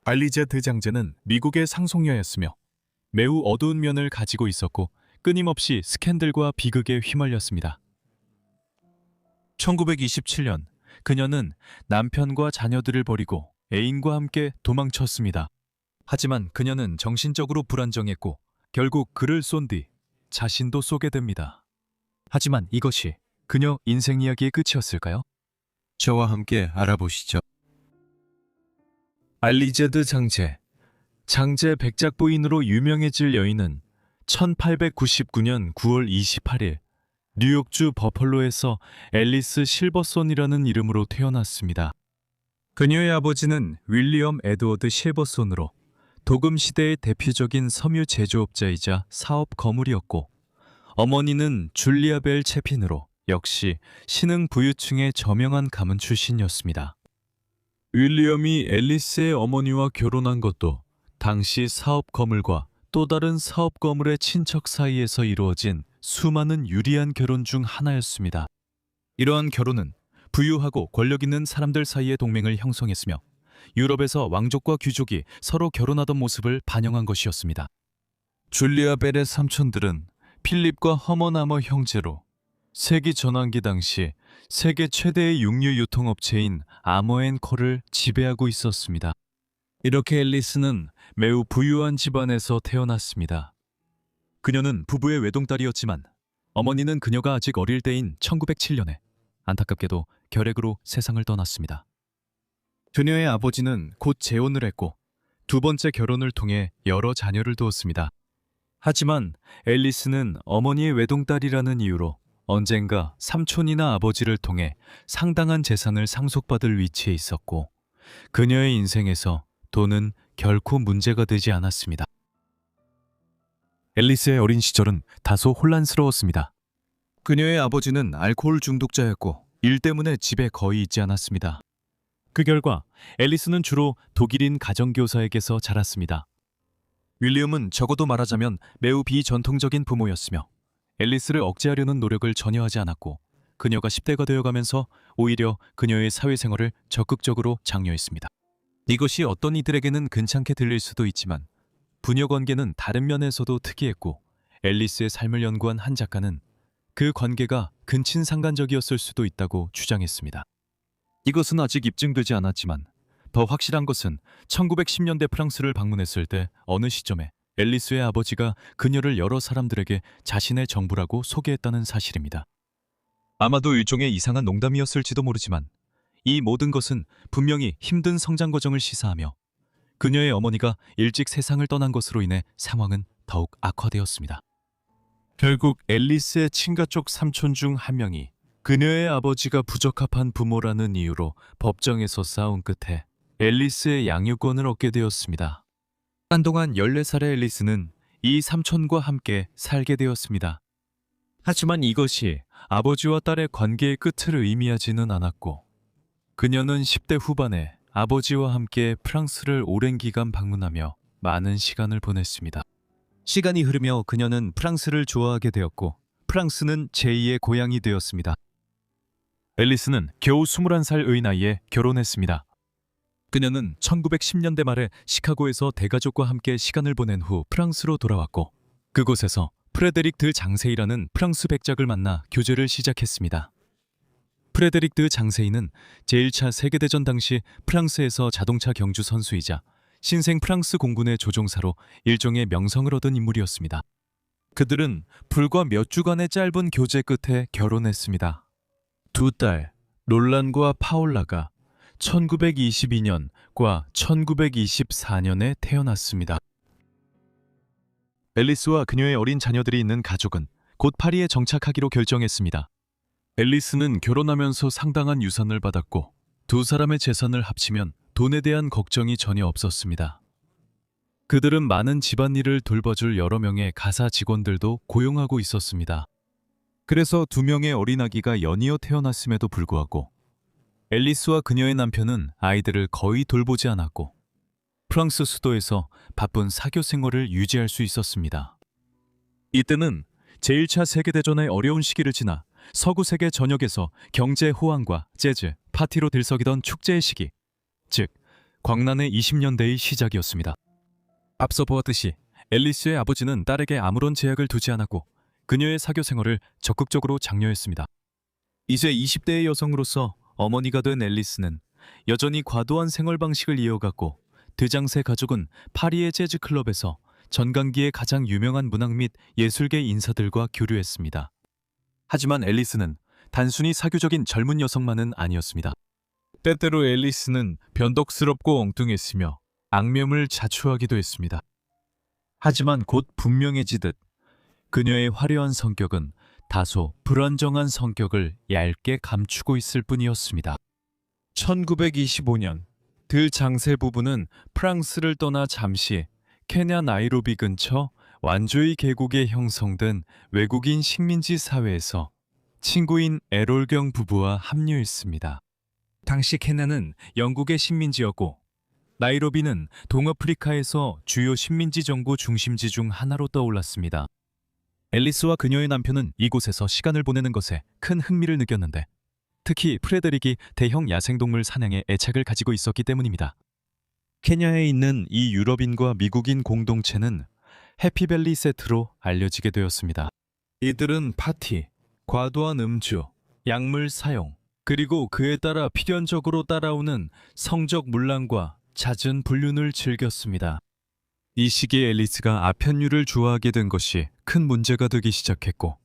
알리제드 장제는 미국의 상속녀였으며 매우 어두운 면을 가지고 있었고 끊임없이 스캔들과 비극에 휘말렸습니다. 1927년 그녀는 남편과 자녀들을 버리고 애인과 함께 도망쳤습니다. 하지만 그녀는 정신적으로 불안정했고 결국 그를 쏜 뒤 자신도 쏘게 됩니다. 하지만 이것이 그녀 인생 이야기의 끝이었을까요? 저와 함께 알아보시죠. 알리제드 장제. 장제 백작 부인으로 유명해질 여인은 1899년 9월 28일 뉴욕주 버펄로에서 앨리스 실버손이라는 이름으로 태어났습니다. 그녀의 아버지는 윌리엄 에드워드 실버손으로 도금 시대의 대표적인 섬유 제조업자이자 사업 거물이었고, 어머니는 줄리아 벨 채핀으로 역시 신흥 부유층의 저명한 가문 출신이었습니다. 윌리엄이 앨리스의 어머니와 결혼한 것도 당시 사업 거물과 또 다른 사업 거물의 친척 사이에서 이루어진 수많은 유리한 결혼 중 하나였습니다. 이러한 결혼은 부유하고 권력 있는 사람들 사이의 동맹을 형성했으며 유럽에서 왕족과 귀족이 서로 결혼하던 모습을 반영한 것이었습니다. 줄리아 벨의 삼촌들은 필립과 허머나머 형제로 세기 전환기 당시 세계 최대의 육류 유통업체인 아머앤코를 지배하고 있었습니다. 이렇게 앨리스는 매우 부유한 집안에서 태어났습니다. 그녀는 부부의 외동딸이었지만 어머니는 그녀가 아직 어릴 때인 1907년에 안타깝게도 결핵으로 세상을 떠났습니다. 그녀의 아버지는 곧 재혼을 했고 두 번째 결혼을 통해 여러 자녀를 두었습니다. 하지만 앨리스는 어머니의 외동딸이라는 이유로 언젠가 삼촌이나 아버지를 통해 상당한 재산을 상속받을 위치에 있었고, 그녀의 인생에서 돈은 결코 문제가 되지 않았습니다. 앨리스의 어린 시절은 다소 혼란스러웠습니다. 그녀의 아버지는 알코올 중독자였고 일 때문에 집에 거의 있지 않았습니다. 그 결과 앨리스는 주로 독일인 가정교사에게서 자랐습니다. 윌리엄은 적어도 말하자면 매우 비전통적인 부모였으며 앨리스를 억제하려는 노력을 전혀 하지 않았고, 그녀가 10대가 되어가면서 오히려 그녀의 사회생활을 적극적으로 장려했습니다. 이것이 어떤 이들에게는 괜찮게 들릴 수도 있지만 부녀 관계는 다른 면에서도 특이했고, 앨리스의 삶을 연구한 한 작가는 그 관계가 근친상간적이었을 수도 있다고 주장했습니다. 이것은 아직 입증되지 않았지만 더 확실한 것은 1910년대 프랑스를 방문했을 때 어느 시점에 앨리스의 아버지가 그녀를 여러 사람들에게 자신의 정부라고 소개했다는 사실입니다. 아마도 일종의 이상한 농담이었을지도 모르지만 이 모든 것은 분명히 힘든 성장 과정을 시사하며 그녀의 어머니가 일찍 세상을 떠난 것으로 인해 상황은 더욱 악화되었습니다. 결국 앨리스의 친가 쪽 삼촌 중 한 명이 그녀의 아버지가 부적합한 부모라는 이유로 법정에서 싸운 끝에 앨리스의 양육권을 얻게 되었습니다. 한동안 14살의 앨리스는 이 삼촌과 함께 살게 되었습니다. 하지만 이것이 아버지와 딸의 관계의 끝을 의미하지는 않았고, 그녀는 10대 후반에 아버지와 함께 프랑스를 오랜 기간 방문하며 많은 시간을 보냈습니다. 시간이 흐르며 그녀는 프랑스를 좋아하게 되었고 프랑스는 제2의 고향이 되었습니다. 앨리스는 겨우 21살의 나이에 결혼했습니다. 그녀는 1910년대 말에 시카고에서 대가족과 함께 시간을 보낸 후 프랑스로 돌아왔고, 그곳에서 프레데릭 드 장세이라는 프랑스 백작을 만나 교제를 시작했습니다. 프레데릭 드 장세이는 제1차 세계대전 당시 프랑스에서 자동차 경주 선수이자 신생 프랑스 공군의 조종사로 일종의 명성을 얻은 인물이었습니다. 그들은 불과 몇 주간의 짧은 교제 끝에 결혼했습니다. 두 딸, 롤란과 파올라가 1922년과 1924년에 태어났습니다. 앨리스와 그녀의 어린 자녀들이 있는 가족은 곧 파리에 정착하기로 결정했습니다. 앨리스는 결혼하면서 상당한 유산을 받았고 두 사람의 재산을 합치면 돈에 대한 걱정이 전혀 없었습니다. 그들은 많은 집안일을 돌봐줄 여러 명의 가사 직원들도 고용하고 있었습니다. 그래서 두 명의 어린아기가 연이어 태어났음에도 불구하고 앨리스와 그녀의 남편은 아이들을 거의 돌보지 않았고 프랑스 수도에서 바쁜 사교 생활을 유지할 수 있었습니다. 이때는 제1차 세계대전의 어려운 시기를 지나 서구 세계 전역에서 경제 호황과 재즈, 파티로 들썩이던 축제의 시기, 즉 광란의 20년대의 시작이었습니다. 앞서 보았듯이 앨리스의 아버지는 딸에게 아무런 제약을 두지 않았고 그녀의 사교 생활을 적극적으로 장려했습니다. 이제 20대의 여성으로서 어머니가 된 앨리스는 여전히 과도한 생활 방식을 이어갔고 드장세 가족은 파리의 재즈 클럽에서 전강기의 가장 유명한 문학 및 예술계 인사들과 교류했습니다. 하지만 앨리스는 단순히 사교적인 젊은 여성만은 아니었습니다. 때때로 앨리스는 변덕스럽고 엉뚱했으며 악명을 자초하기도 했습니다. 하지만 곧 분명해지듯 그녀의 화려한 성격은 다소 불안정한 성격을 얇게 감추고 있을 뿐이었습니다. 1925년 들 장세 부부는 프랑스를 떠나 잠시 케냐 나이로비 근처 완조이 계곡에 형성된 외국인 식민지 사회에서 친구인 에롤경 부부와 합류했습니다. 당시 케냐는 영국의 식민지였고 나이로비는 동아프리카에서 주요 식민지 정부 중심지 중 하나로 떠올랐습니다. 앨리스와 그녀의 남편은 이곳에서 시간을 보내는 것에 큰 흥미를 느꼈는데 특히 프레데릭이 대형 야생동물 사냥에 애착을 가지고 있었기 때문입니다. 케냐에 있는 이 유럽인과 미국인 공동체는 해피밸리 세트로 알려지게 되었습니다. 이들은 파티, 과도한 음주, 약물 사용, 그리고 그에 따라 필연적으로 따라오는 성적 문란과 잦은 불륜을 즐겼습니다. 이 시기에 앨리스가 아편류를 좋아하게 된 것이 큰 문제가 되기 시작했고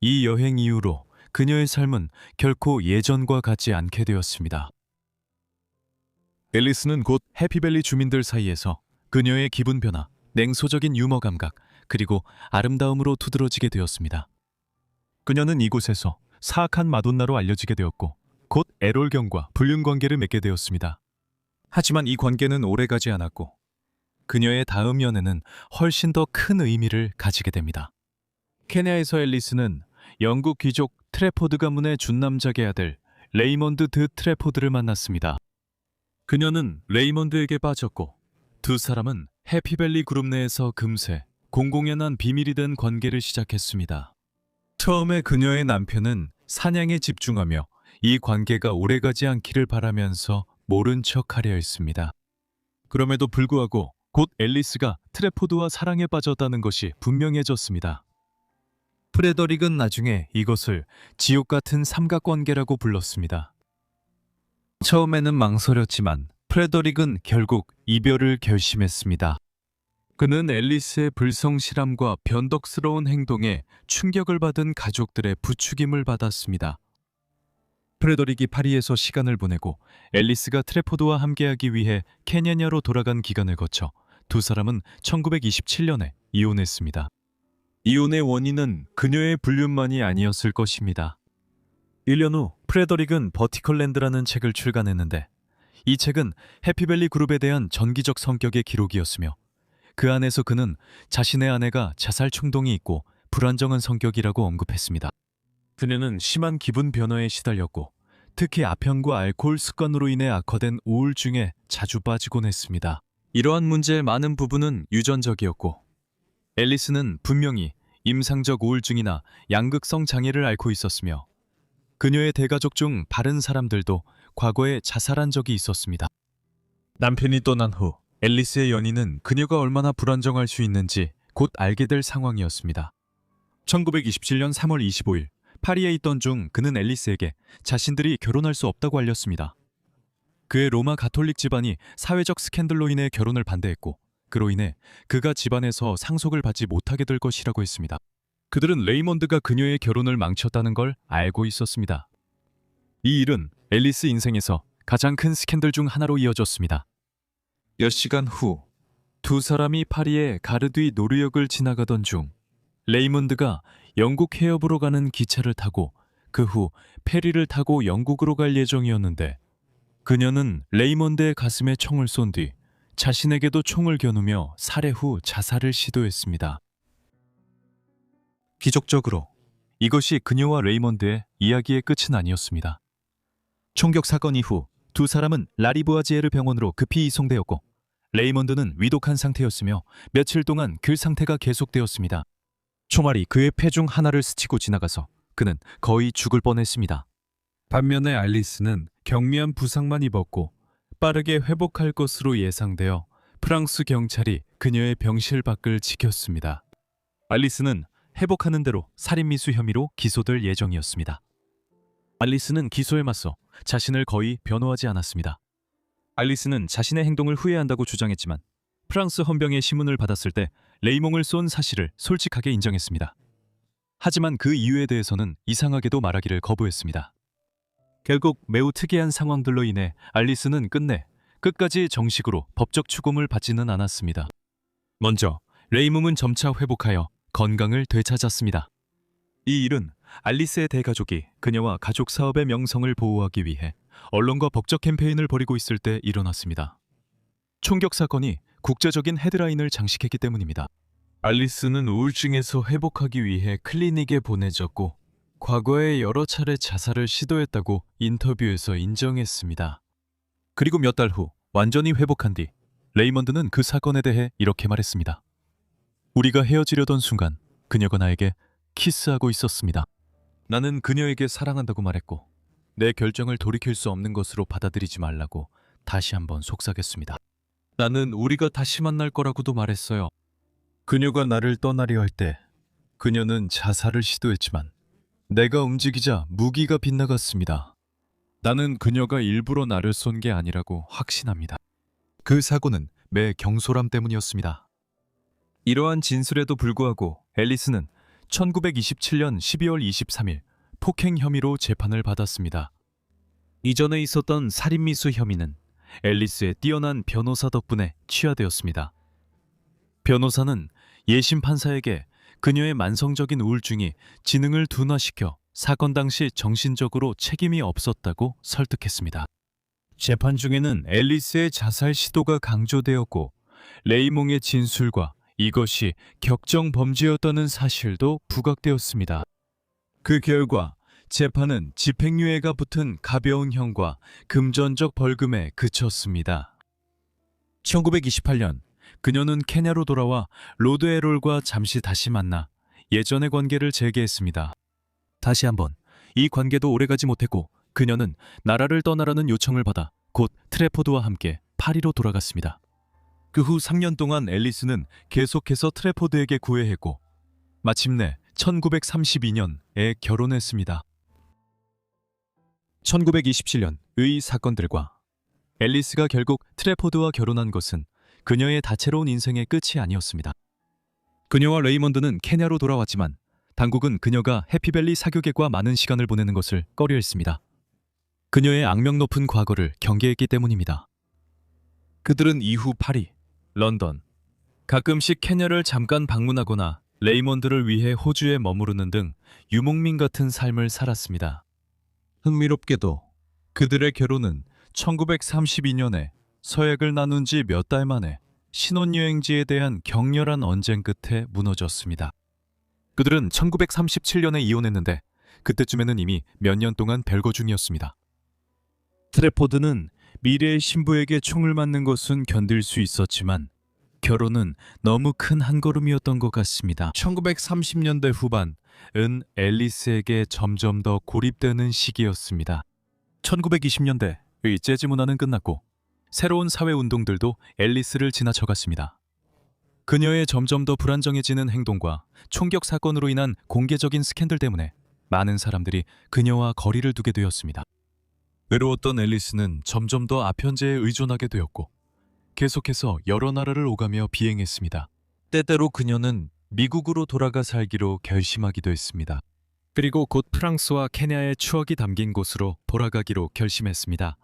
이 여행 이후로 그녀의 삶은 결코 예전과 같지 않게 되었습니다. 앨리스는 곧 해피밸리 주민들 사이에서 그녀의 기분 변화, 냉소적인 유머 감각, 그리고 아름다움으로 두드러지게 되었습니다. 그녀는 이곳에서 사악한 마돈나로 알려지게 되었고 곧 에롤경과 불륜 관계를 맺게 되었습니다. 하지만 이 관계는 오래가지 않았고 그녀의 다음 연애는 훨씬 더 큰 의미를 가지게 됩니다. 케냐에서 앨리스는 영국 귀족 트래포드 가문의 준남작의 아들 레이먼드 드 트래포드를 만났습니다. 그녀는 레이먼드에게 빠졌고 두 사람은 해피밸리 그룹 내에서 금세 공공연한 비밀이 된 관계를 시작했습니다. 처음에 그녀의 남편은 사냥에 집중하며 이 관계가 오래가지 않기를 바라면서 모른 척하려 했습니다. 그럼에도 불구하고 곧 앨리스가 트래포드와 사랑에 빠졌다는 것이 분명해졌습니다. 프레더릭은 나중에 이것을 지옥 같은 삼각관계라고 불렀습니다. 처음에는 망설였지만 프레더릭은 결국 이별을 결심했습니다. 그는 앨리스의 불성실함과 변덕스러운 행동에 충격을 받은 가족들의 부추김을 받았습니다. 프레더릭이 파리에서 시간을 보내고 앨리스가 트래포드와 함께하기 위해 케냐로 돌아간 기간을 거쳐 두 사람은 1927년에 이혼했습니다. 이혼의 원인은 그녀의 불륜만이 아니었을 것입니다. 1년 후 프레더릭은 버티컬랜드라는 책을 출간했는데 이 책은 해피밸리 그룹에 대한 전기적 성격의 기록이었으며 그 안에서 그는 자신의 아내가 자살 충동이 있고 불안정한 성격이라고 언급했습니다. 그녀는 심한 기분 변화에 시달렸고 특히 아편과 알코올 습관으로 인해 악화된 우울증에 자주 빠지곤 했습니다. 이러한 문제의 많은 부분은 유전적이었고 앨리스는 분명히 임상적 우울증이나 양극성 장애를 앓고 있었으며 그녀의 대가족 중 바른 사람들도 과거에 자살한 적이 있었습니다. 남편이 떠난 후 앨리스의 연인은 그녀가 얼마나 불안정할 수 있는지 곧 알게 될 상황이었습니다. 1927년 3월 25일 파리에 있던 중 그는 앨리스에게 자신들이 결혼할 수 없다고 알렸습니다. 그의 로마 가톨릭 집안이 사회적 스캔들로 인해 결혼을 반대했고 그로 인해 그가 집안에서 상속을 받지 못하게 될 것이라고 했습니다. 그들은 레이먼드가 그녀의 결혼을 망쳤다는 걸 알고 있었습니다. 이 일은 앨리스 인생에서 가장 큰 스캔들 중 하나로 이어졌습니다. 몇 시간 후 두 사람이 파리의 가르뒤 노르역을 지나가던 중 레이먼드가 영국 해협으로 가는 기차를 타고 그 후 페리를 타고 영국으로 갈 예정이었는데 그녀는 레이먼드의 가슴에 총을 쏜 뒤 자신에게도 총을 겨누며 살해 후 자살을 시도했습니다. 기적적으로 이것이 그녀와 레이먼드의 이야기의 끝은 아니었습니다. 총격 사건 이후 두 사람은 라리부아지에르 병원으로 급히 이송되었고 레이먼드는 위독한 상태였으며 며칠 동안 그 상태가 계속되었습니다. 총알이 그의 폐 중 하나를 스치고 지나가서 그는 거의 죽을 뻔했습니다. 반면에 앨리스는 경미한 부상만 입었고 빠르게 회복할 것으로 예상되어 프랑스 경찰이 그녀의 병실 밖을 지켰습니다. 알리스는 회복하는 대로 살인미수 혐의로 기소될 예정이었습니다. 알리스는 기소에 맞서 자신을 거의 변호하지 않았습니다. 알리스는 자신의 행동을 후회한다고 주장했지만 프랑스 헌병의 심문을 받았을 때 레이몽을 쏜 사실을 솔직하게 인정했습니다. 하지만 그 이유에 대해서는 이상하게도 말하기를 거부했습니다. 결국 매우 특이한 상황들로 인해 알리스는 끝까지 정식으로 법적 추궁을 받지는 않았습니다. 먼저 레이몽은 점차 회복하여 건강을 되찾았습니다. 이 일은 알리스의 대가족이 그녀와 가족 사업의 명성을 보호하기 위해 언론과 법적 캠페인을 벌이고 있을 때 일어났습니다. 총격 사건이 국제적인 헤드라인을 장식했기 때문입니다. 알리스는 우울증에서 회복하기 위해 클리닉에 보내졌고 과거에 여러 차례 자살을 시도했다고 인터뷰에서 인정했습니다. 그리고 몇 달 후 완전히 회복한 뒤 레이먼드는 그 사건에 대해 이렇게 말했습니다. 우리가 헤어지려던 순간 그녀가 나에게 키스하고 있었습니다. 나는 그녀에게 사랑한다고 말했고 내 결정을 돌이킬 수 없는 것으로 받아들이지 말라고 다시 한번 속삭였습니다. 나는 우리가 다시 만날 거라고도 말했어요. 그녀가 나를 떠나려 할 때 그녀는 자살을 시도했지만 내가 움직이자 무기가 빗나갔습니다. 나는 그녀가 일부러 나를 쏜 게 아니라고 확신합니다. 그 사고는 매 경솔함 때문이었습니다. 이러한 진술에도 불구하고 앨리스는 1927년 12월 23일 폭행 혐의로 재판을 받았습니다. 이전에 있었던 살인미수 혐의는 앨리스의 뛰어난 변호사 덕분에 취하되었습니다. 변호사는 예심 판사에게 그녀의 만성적인 우울증이 지능을 둔화시켜 사건 당시 정신적으로 책임이 없었다고 설득했습니다. 재판 중에는 앨리스의 자살 시도가 강조되었고 레이몽의 진술과 이것이 격정 범죄였다는 사실도 부각되었습니다. 그 결과 재판은 집행유예가 붙은 가벼운 형과 금전적 벌금에 그쳤습니다. 1928년 그녀는 케냐로 돌아와 로드 에롤과 잠시 다시 만나 예전의 관계를 재개했습니다. 다시 한번 이 관계도 오래가지 못했고 그녀는 나라를 떠나라는 요청을 받아 곧 트래포드와 함께 파리로 돌아갔습니다. 그 후 3년 동안 앨리스는 계속해서 트래포드에게 구애했고 마침내 1932년에 결혼했습니다. 1927년의 사건들과 앨리스가 결국 트래포드와 결혼한 것은 그녀의 다채로운 인생의 끝이 아니었습니다. 그녀와 레이먼드는 케냐로 돌아왔지만 당국은 그녀가 해피밸리 사교계과 많은 시간을 보내는 것을 꺼려했습니다. 그녀의 악명 높은 과거를 경계했기 때문입니다. 그들은 이후 파리, 런던, 가끔씩 케냐를 잠깐 방문하거나 레이먼드를 위해 호주에 머무르는 등 유목민 같은 삶을 살았습니다. 흥미롭게도 그들의 결혼은 1932년에 서약을 나눈 지 몇 달 만에 신혼여행지에 대한 격렬한 언쟁 끝에 무너졌습니다. 그들은 1937년에 이혼했는데 그때쯤에는 이미 몇 년 동안 별거 중이었습니다. 트래포드는 미래의 신부에게 총을 맞는 것은 견딜 수 있었지만 결혼은 너무 큰 한 걸음이었던 것 같습니다. 1930년대 후반은 앨리스에게 점점 더 고립되는 시기였습니다. 1920년대의 재즈 문화는 끝났고 새로운 사회운동들도 앨리스를 지나쳐갔습니다. 그녀의 점점 더 불안정해지는 행동과 총격 사건으로 인한 공개적인 스캔들 때문에 많은 사람들이 그녀와 거리를 두게 되었습니다. 외로웠던 앨리스는 점점 더 아편제에 의존하게 되었고 계속해서 여러 나라를 오가며 비행했습니다. 때때로 그녀는 미국으로 돌아가 살기로 결심하기도 했습니다. 그리고 곧 프랑스와 케냐의 추억이 담긴 곳으로 돌아가기로 결심했습니다.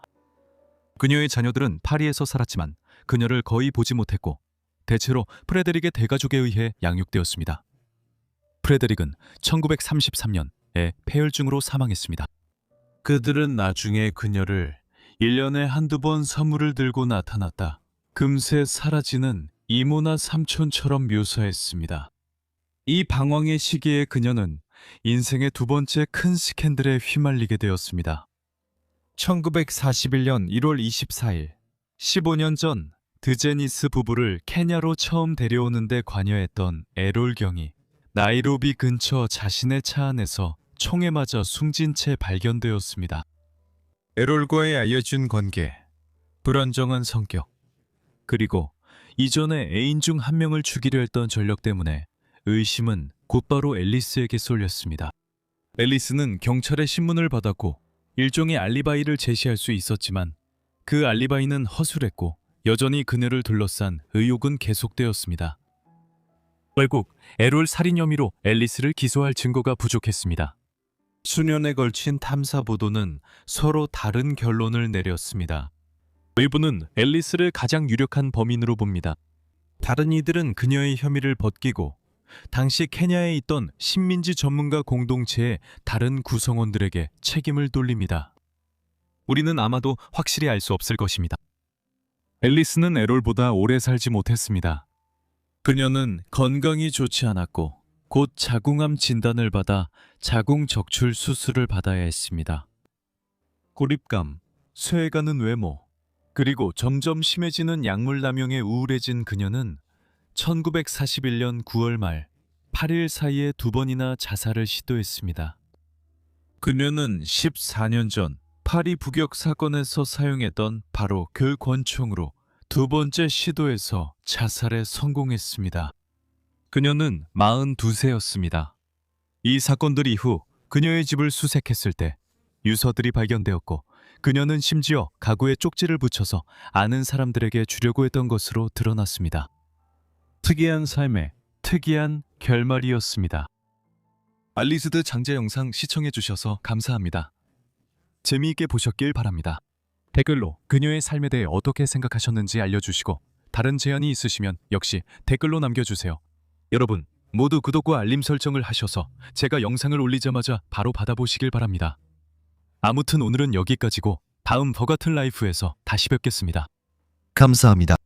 그녀의 자녀들은 파리에서 살았지만 그녀를 거의 보지 못했고 대체로 프레데릭의 대가족에 의해 양육되었습니다. 프레데릭은 1933년에 폐혈증으로 사망했습니다. 그들은 나중에 그녀를 1년에 한두 번 선물을 들고 나타났다 금세 사라지는 이모나 삼촌처럼 묘사했습니다. 이 방황의 시기에 그녀는 인생의 두 번째 큰 스캔들에 휘말리게 되었습니다. 1941년 1월 24일, 15년 전 드제니스 부부를 케냐로 처음 데려오는데 관여했던 에롤 경이 나이로비 근처 자신의 차 안에서 총에 맞아 숨진 채 발견되었습니다. 에롤과의 알려진 관계, 불안정한 성격, 그리고 이전에 애인 중 한 명을 죽이려 했던 전력 때문에 의심은 곧바로 앨리스에게 쏠렸습니다. 앨리스는 경찰의 신문을 받았고 일종의 알리바이를 제시할 수 있었지만 그 알리바이는 허술했고 여전히 그녀를 둘러싼 의혹은 계속되었습니다. 결국 에롤 살인 혐의로 앨리스를 기소할 증거가 부족했습니다. 수년에 걸친 탐사 보도는 서로 다른 결론을 내렸습니다. 일부는 앨리스를 가장 유력한 범인으로 봅니다. 다른 이들은 그녀의 혐의를 벗기고 당시 케냐에 있던 식민지 전문가 공동체의 다른 구성원들에게 책임을 돌립니다. 우리는 아마도 확실히 알 수 없을 것입니다. 앨리스는 에롤보다 오래 살지 못했습니다. 그녀는 건강이 좋지 않았고 곧 자궁암 진단을 받아 자궁 적출 수술을 받아야 했습니다. 고립감, 쇠해가는 외모, 그리고 점점 심해지는 약물 남용에 우울해진 그녀는 1941년 9월 말 8일 사이에 2번이나 자살을 시도했습니다. 그녀는 14년 전 파리 북역 사건에서 사용했던 바로 그 권총으로 두 번째 시도에서 자살에 성공했습니다. 그녀는 42세였습니다. 이 사건들 이후 그녀의 집을 수색했을 때 유서들이 발견되었고 그녀는 심지어 가구에 쪽지를 붙여서 아는 사람들에게 주려고 했던 것으로 드러났습니다. 특이한 삶의 특이한 결말이었습니다. 알리스드 장제 영상 시청해주셔서 감사합니다. 재미있게 보셨길 바랍니다. 댓글로 그녀의 삶에 대해 어떻게 생각하셨는지 알려주시고 다른 제안이 있으시면 역시 댓글로 남겨주세요. 여러분 모두 구독과 알림 설정을 하셔서 제가 영상을 올리자마자 바로 받아보시길 바랍니다. 아무튼 오늘은 여기까지고 다음 버가튼 라이프에서 다시 뵙겠습니다. 감사합니다.